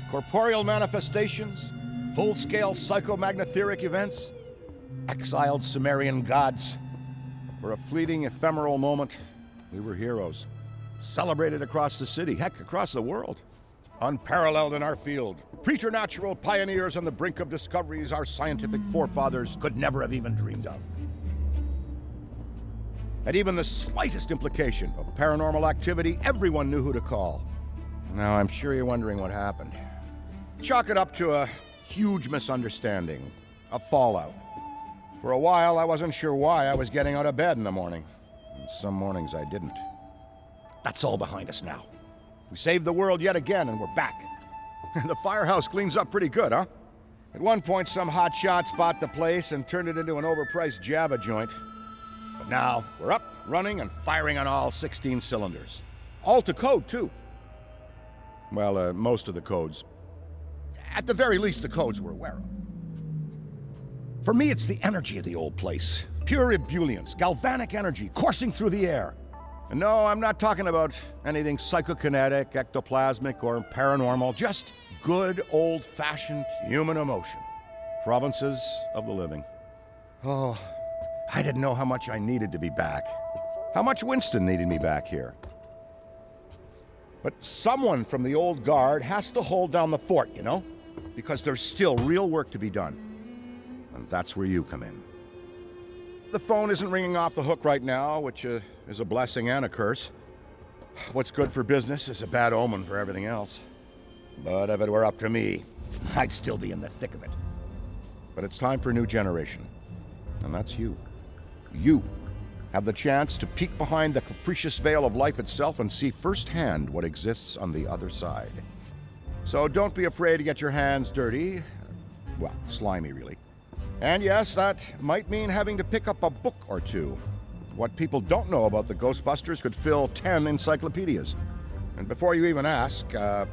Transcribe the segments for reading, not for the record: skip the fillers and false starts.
Corporeal manifestations, full-scale psychomagnetheric events, exiled Sumerian gods. For a fleeting, ephemeral moment, we were heroes. Celebrated across the city, heck, across the world. Unparalleled in our field. Preternatural pioneers on the brink of discoveries our scientific forefathers could never have even dreamed of. At even the slightest implication of paranormal activity, everyone knew who to call. Now, I'm sure you're wondering what happened. Chalk it up to a huge misunderstanding, a fallout. For a while, I wasn't sure why I was getting out of bed in the morning. And some mornings I didn't. That's all behind us now. We saved the world yet again, and we're back. The firehouse cleans up pretty good, huh? At one point, some hotshots bought the place and turned it into an overpriced Java joint. But now, we're up, running, and firing on all 16 cylinders. All to code, too. Well, most of the codes. At the very least, the codes we're aware of. For me, it's the energy of the old place. Pure ebullience, galvanic energy coursing through the air. And no, I'm not talking about anything psychokinetic, ectoplasmic, or paranormal. Just good, old-fashioned human emotion. Provinces of the living. Oh, I didn't know how much I needed to be back. How much Winston needed me back here. But someone from the old guard has to hold down the fort, you know? Because there's still real work to be done. And that's where you come in. The phone isn't ringing off the hook right now, which is a blessing and a curse. What's good for business is a bad omen for everything else. But if it were up to me, I'd still be in the thick of it. But it's time for a new generation. And that's you. You have the chance to peek behind the capricious veil of life itself and see firsthand what exists on the other side. So don't be afraid to get your hands dirty. Well, slimy, really. And yes, that might mean having to pick up a book or two. What people don't know about the Ghostbusters could fill 10 encyclopedias. And before you even ask, yeah,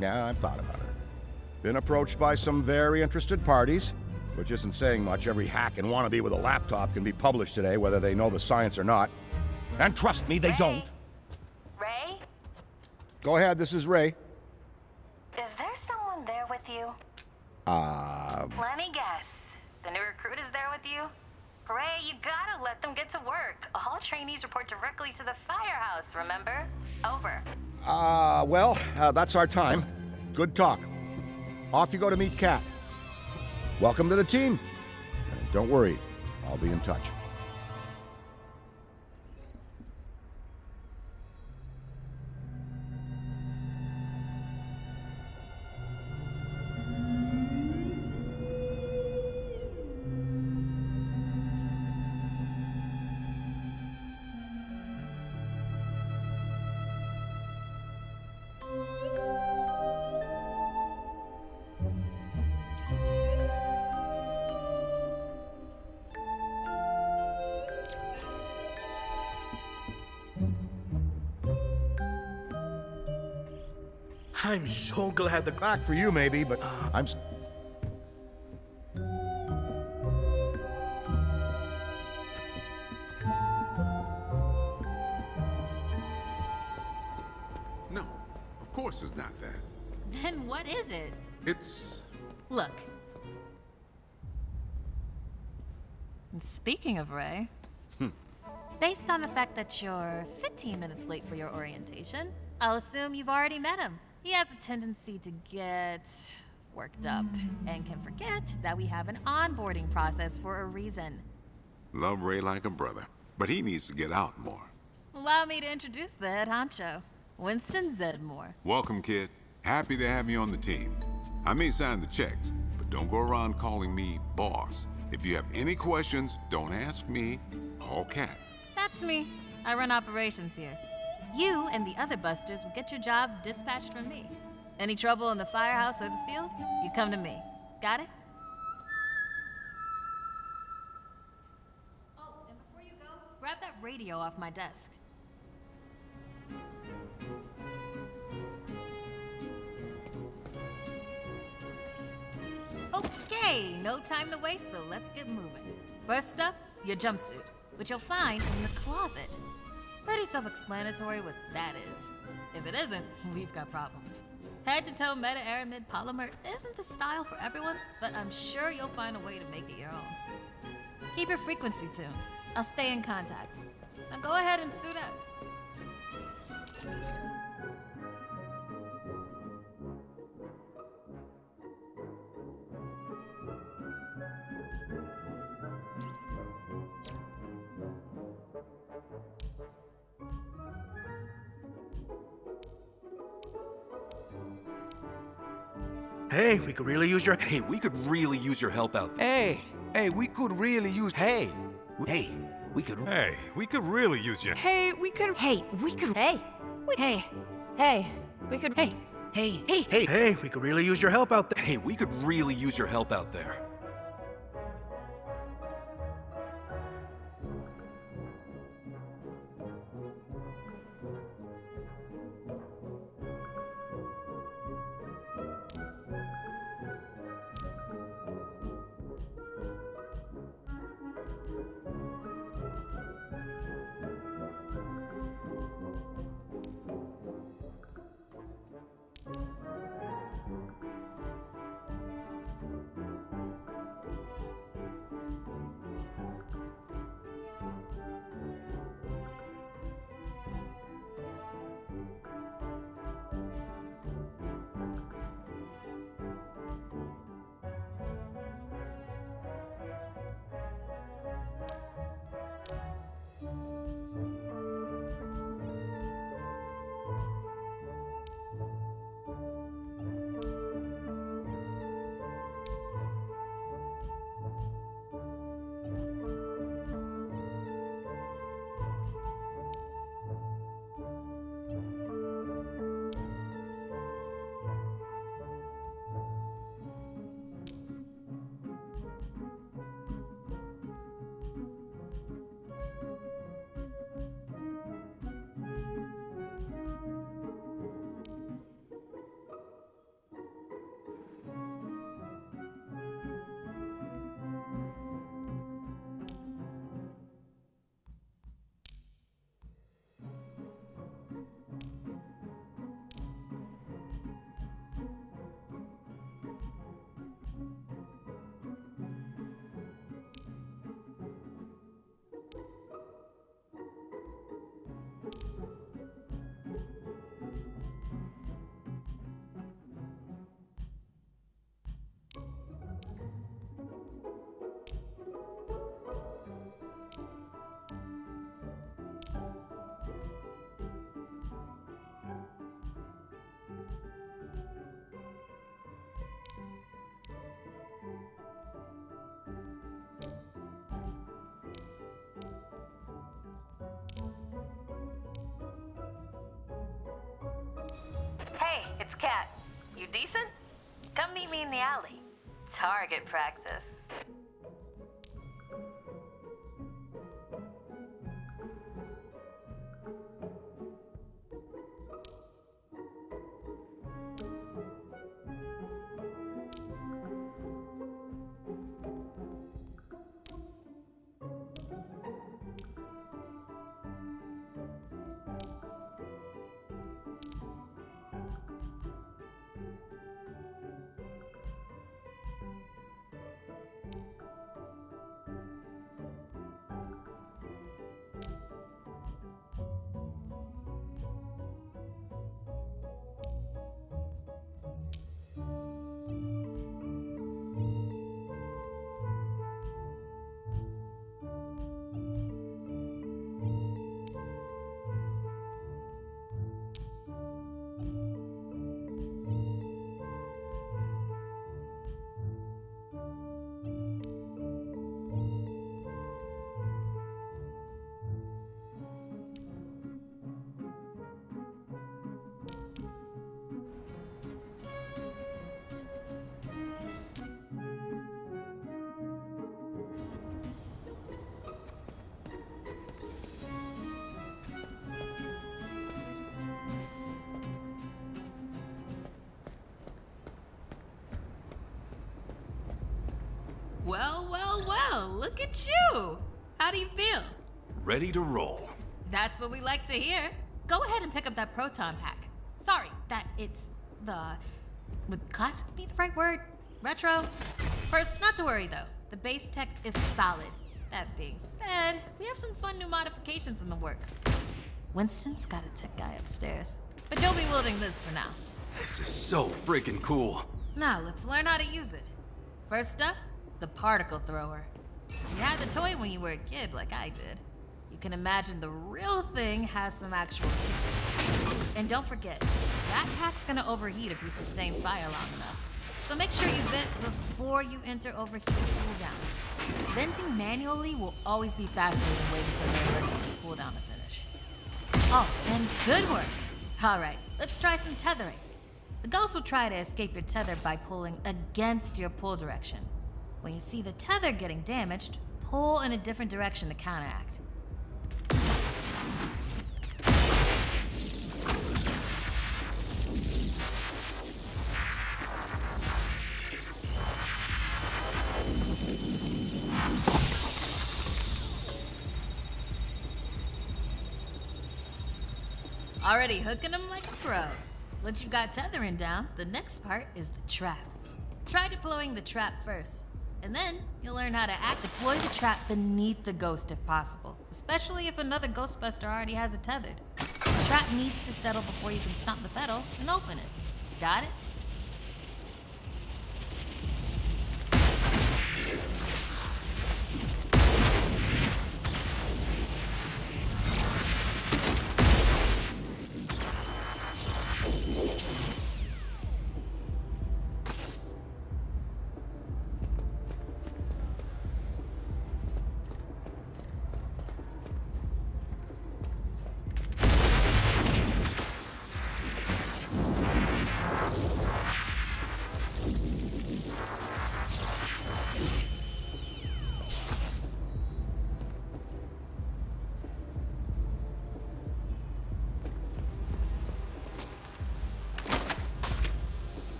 I've thought about it. Been approached by some very interested parties, which isn't saying much. Every hack and wannabe with a laptop can be published today, whether they know the science or not. And trust me, they don't. Ray? Go ahead, this is Ray. Is there someone there with you? Let me guess. The new recruit is there with you? Ray, you gotta let them get to work. All trainees report directly to the firehouse, remember? Over. Well, that's our time. Good talk. Off you go to meet Kat. Welcome to the team. And don't worry, I'll be in touch. I'm so glad the Back for you, maybe, but I'm... No, of course it's not that. Then what is it? It's... Look. Speaking of Ray, based on the fact that you're 15 minutes late for your orientation, I'll assume you've already met him. He has a tendency to get worked up and can forget that we have an onboarding process for a reason. Love Ray like a brother, but he needs to get out more. Allow me to introduce the head honcho, Winston Zedmore. Welcome, kid. Happy to have you on the team. I may sign the checks, but don't go around calling me boss. If you have any questions, don't ask me, call Kat. That's me. I run operations here. You and the other busters will get your jobs dispatched from me. Any trouble in the firehouse or the field, you come to me. Got it? Oh, and before you go, grab that radio off my desk. Okay, no time to waste, so let's get moving. First up, your jumpsuit, which you'll find in the closet. Pretty self-explanatory what that is. If it isn't, we've got problems. Head-to-toe meta-aramid polymer isn't the style for everyone, but I'm sure you'll find a way to make it your own. Keep your frequency tuned. I'll stay in contact. Now go ahead and suit up. Hey, we could really use your... Hey, we could really use your help out there. Hey, we could really use... Hey, we could... Hey, we could really use you. Hey, we could. Hey, we could. Hey, we could. Hey, we could really use your help out there. Hey, we could really use your help out there. Cat, you decent? Come meet me in the alley. Target practice. Well, look at you. How do you feel? Ready to roll. That's what we like to hear. Go ahead and pick up that proton pack. Sorry, that it's would classic be the right word? Retro? First, not to worry though. The base tech is solid. That being said, we have some fun new modifications in the works. Winston's got a tech guy upstairs, but you'll be wielding this for now. This is so freaking cool. Now, let's learn how to use it. First up, the particle thrower. You had the toy when you were a kid, like I did. You can imagine the real thing has some actual heat. And don't forget, that pack's gonna overheat if you sustain fire long enough. So make sure you vent before you enter overheated cooldown. Venting manually will always be faster than waiting for the emergency cooldown to finish. Oh, and good work. All right, let's try some tethering. The ghost will try to escape your tether by pulling against your pull direction. When you see the tether getting damaged, pull in a different direction to counteract. Already hooking them like a pro. Once you've got tethering down, the next part is the trap. Try deploying the trap first, and then you'll learn how to deploy the trap beneath the ghost if possible, especially if another Ghostbuster already has it tethered. The trap needs to settle before you can stomp the pedal and open it. Got it?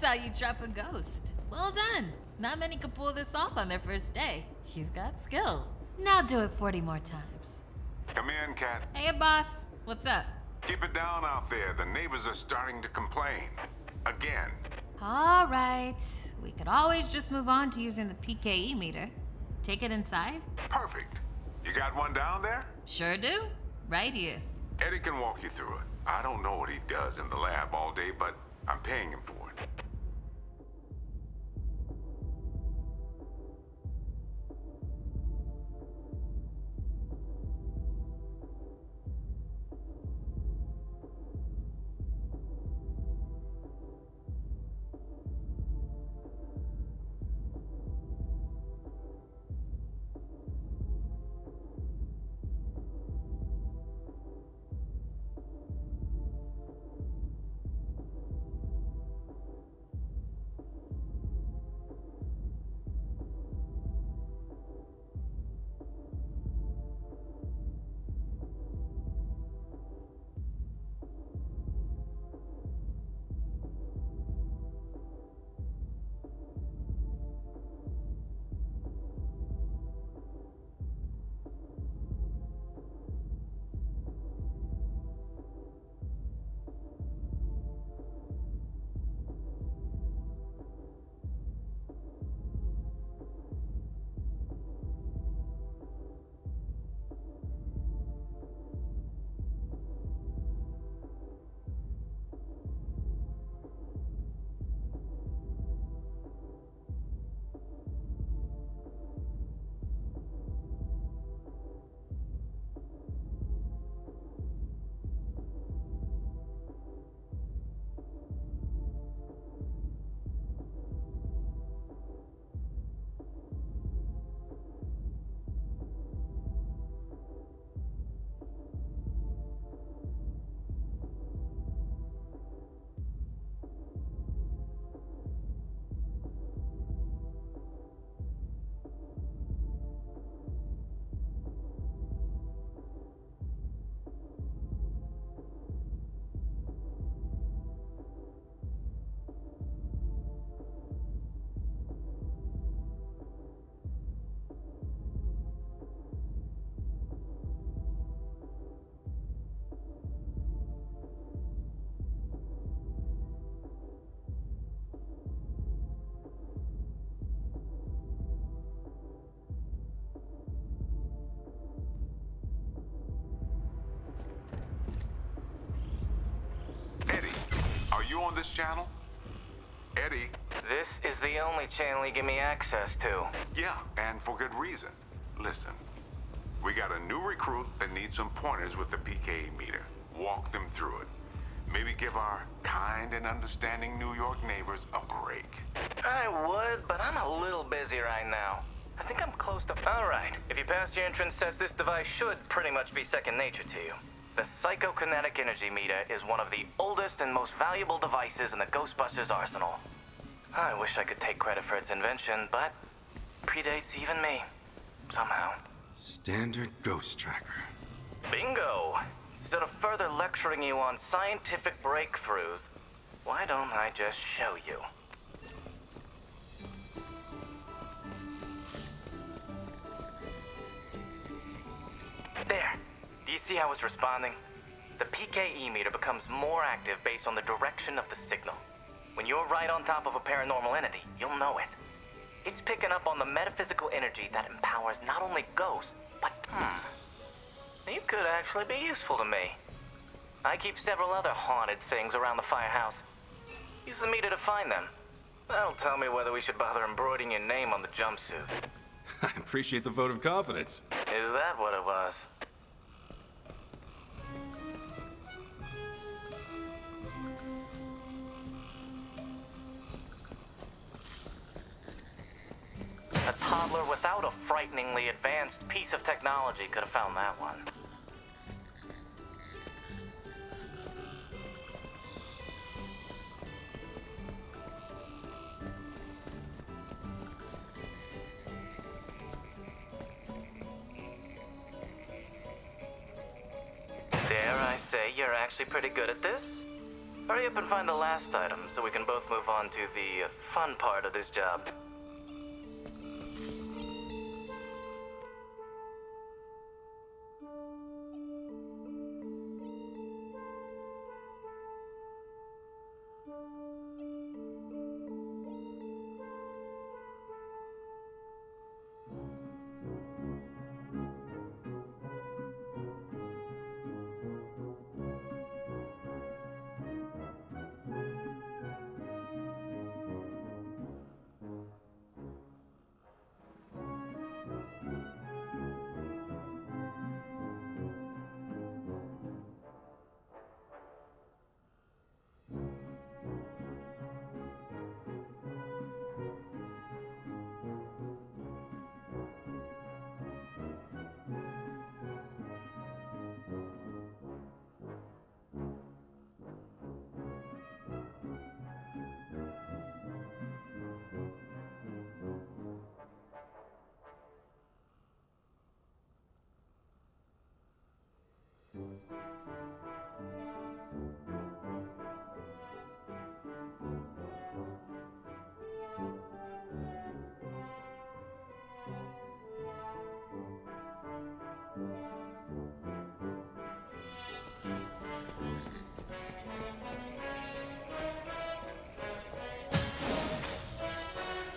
How you trap a ghost. Well done. Not many can pull this off on their first day. You've got skill. Now do it 40 more times. Come in, Cat. Hey, boss. What's up? Keep it down out there. The neighbors are starting to complain. Again. All right. We could always just move on to using the PKE meter. Take it inside? Perfect. You got one down there? Sure do. Right here. Eddie can walk you through it. I don't know what he does in the lab all day, but I'm paying him for it. You on this channel? Eddie? This is the only channel you give me access to. Yeah, and for good reason. Listen, we got a new recruit that needs some pointers with the PKE meter. Walk them through it. Maybe give our kind and understanding New York neighbors a break. I would, but I'm a little busy right now. I think I'm close to... All right, if you pass your entrance test, this device should pretty much be second nature to you. The psychokinetic energy meter is one of the oldest and most valuable devices in the Ghostbusters arsenal. I wish I could take credit for its invention, but predates even me, somehow. Standard ghost tracker. Bingo! Instead of further lecturing you on scientific breakthroughs, why don't I just show you? There. Do you see how it's responding? The PKE meter becomes more active based on the direction of the signal. When you're right on top of a paranormal entity, you'll know it. It's picking up on the metaphysical energy that empowers not only ghosts, but you could actually be useful to me. I keep several other haunted things around the firehouse. Use the meter to find them. That'll tell me whether we should bother embroidering your name on the jumpsuit. I appreciate the vote of confidence. Is that what it was? A toddler without a frighteningly advanced piece of technology could have found that one. Dare I say you're actually pretty good at this? Hurry up and find the last item so we can both move on to the fun part of this job.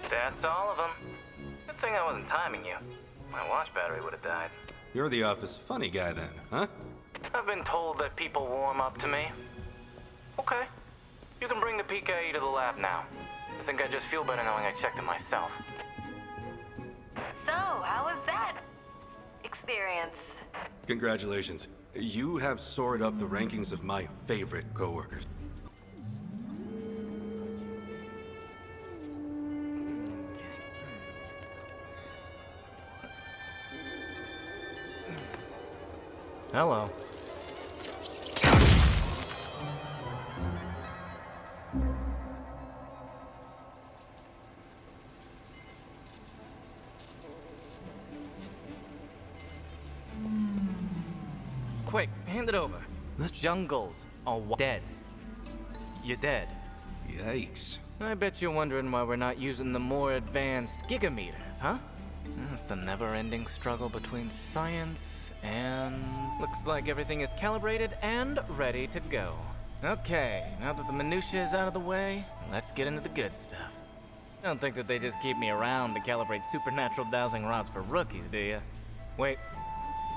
That's all of them. Good thing I wasn't timing you. My watch battery would have died. You're the office funny guy then, huh? I've been told that people warm up to me. Okay. You can bring the PKE to the lab now. I think I just feel better knowing I checked it myself. So, how was that experience? Congratulations. You have soared up the rankings of my favorite coworkers. Hello. Quick, hand it over. The jungles are dead. You're dead. Yikes. I bet you're wondering why we're not using the more advanced gigameters, huh? That's the never-ending struggle between science and... Looks like everything is calibrated and ready to go. Okay, now that the minutiae is out of the way, let's get into the good stuff. Don't think that they just keep me around to calibrate supernatural dowsing rods for rookies, do you? Wait,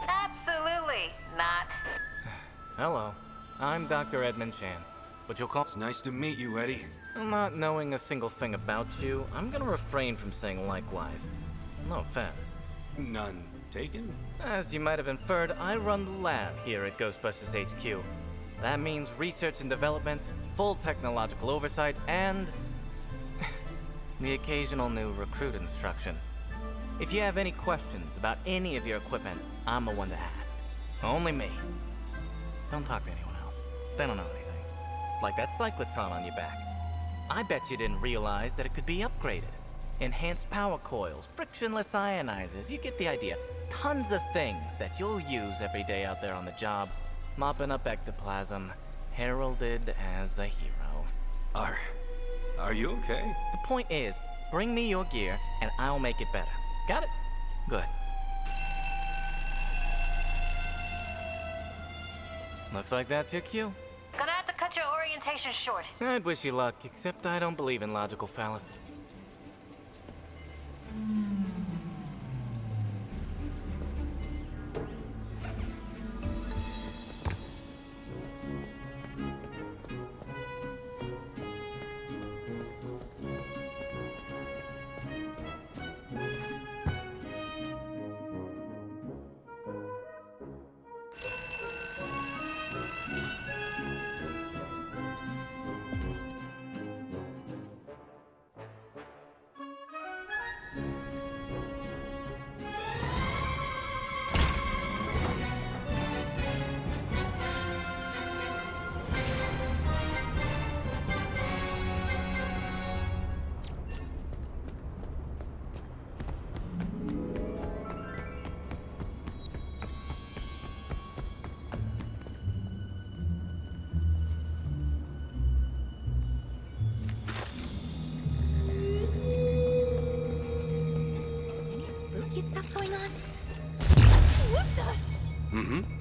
Absolutely not. hello. I'm Dr. Edmund Chan, but you'll call... It's nice to meet you, Eddie. Not knowing a single thing about you, I'm gonna refrain from saying likewise. No offense. None taken? As you might have inferred, I run the lab here at Ghostbusters HQ. That means research and development, full technological oversight, and the occasional new recruit instruction. If you have any questions about any of your equipment, I'm the one to ask. Only me. Don't talk to anyone else. They don't know anything. Like that cyclotron on your back. I bet you didn't realize that it could be upgraded. Enhanced power coils, frictionless ionizers, you get the idea. Tons of things that you'll use every day out there on the job. Mopping up ectoplasm, heralded as a hero. Are you okay? The point is, bring me your gear and I'll make it better. Got it? Good. Looks like that's your cue. Gonna have to cut your orientation short. I'd wish you luck, except I don't believe in logical fallacy. Spooky stuff going on? What the? Mm-hmm.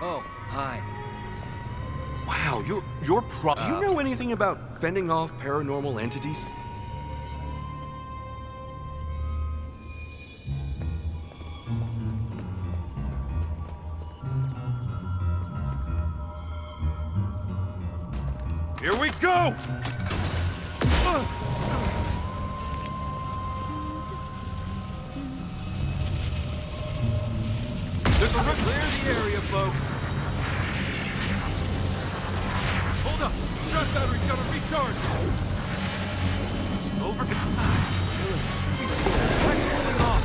Oh, hi. Wow, you're pro. Do you know anything about fending off paranormal entities? Here we go! There's a clear the area, folks. battery's gotta recharge! Over. What's going off?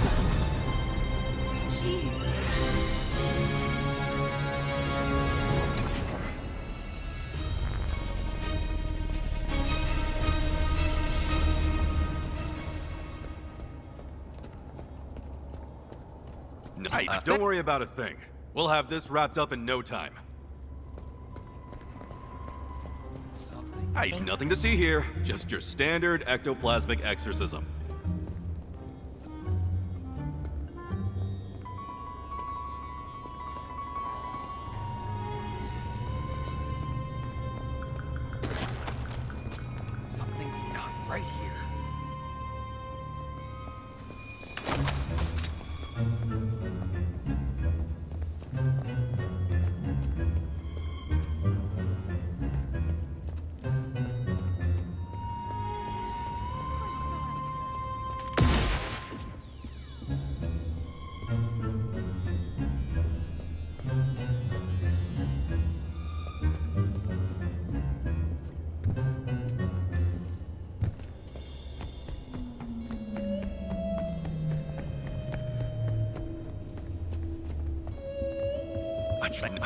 Jeez. Hey, don't worry about a thing. We'll have this wrapped up in no time. Hey, nothing to see here. Just your standard ectoplasmic exorcism. Something's not right here.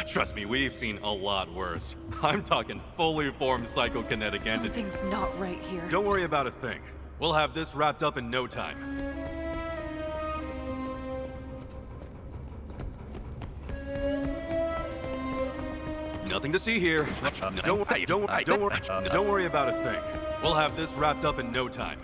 Trust me, we've seen a lot worse. I'm talking fully formed psychokinetic entities. Something's not right here. Don't worry about a thing. We'll have this wrapped up in no time. Nothing to see here. Don't worry about a thing. We'll have this wrapped up in no time.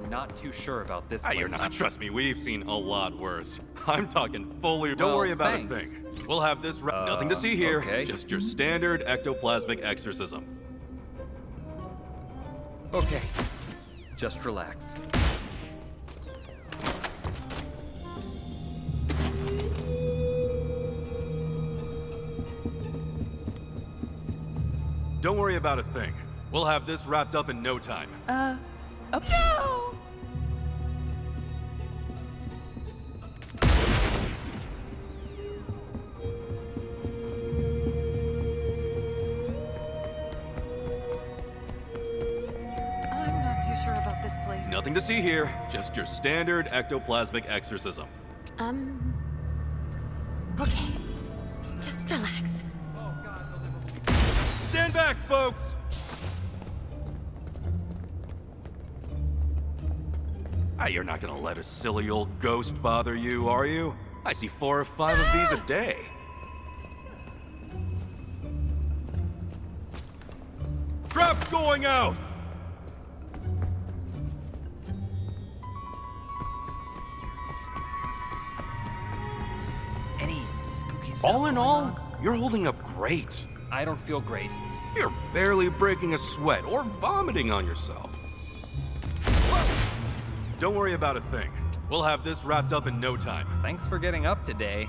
Not too sure about this place. You're not. Trust me, we've seen a lot worse. I'm talking fully. Don't Well, worry about thanks. a thing. We'll have this. Nothing to see here. Okay. Just your standard ectoplasmic exorcism. Okay. Just relax. Don't worry about a thing. We'll have this wrapped up in no time. No! I'm not too sure about this place. Nothing to see here. Just your standard ectoplasmic exorcism. Okay. Just relax. Stand back, folks! You're not gonna let a silly old ghost bother you, are you? I see 4 or 5 of these a day. Trap's going out! Any spooky stuff All in going all, on? you're holding up great. I don't feel great. You're barely breaking a sweat or vomiting on yourself. Don't worry about a thing. We'll have this wrapped up in no time. Thanks for getting up today.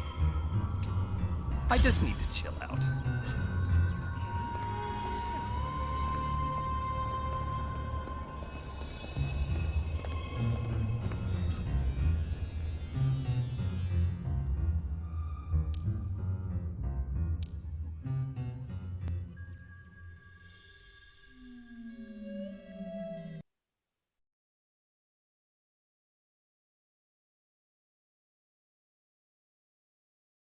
I just need to chill out.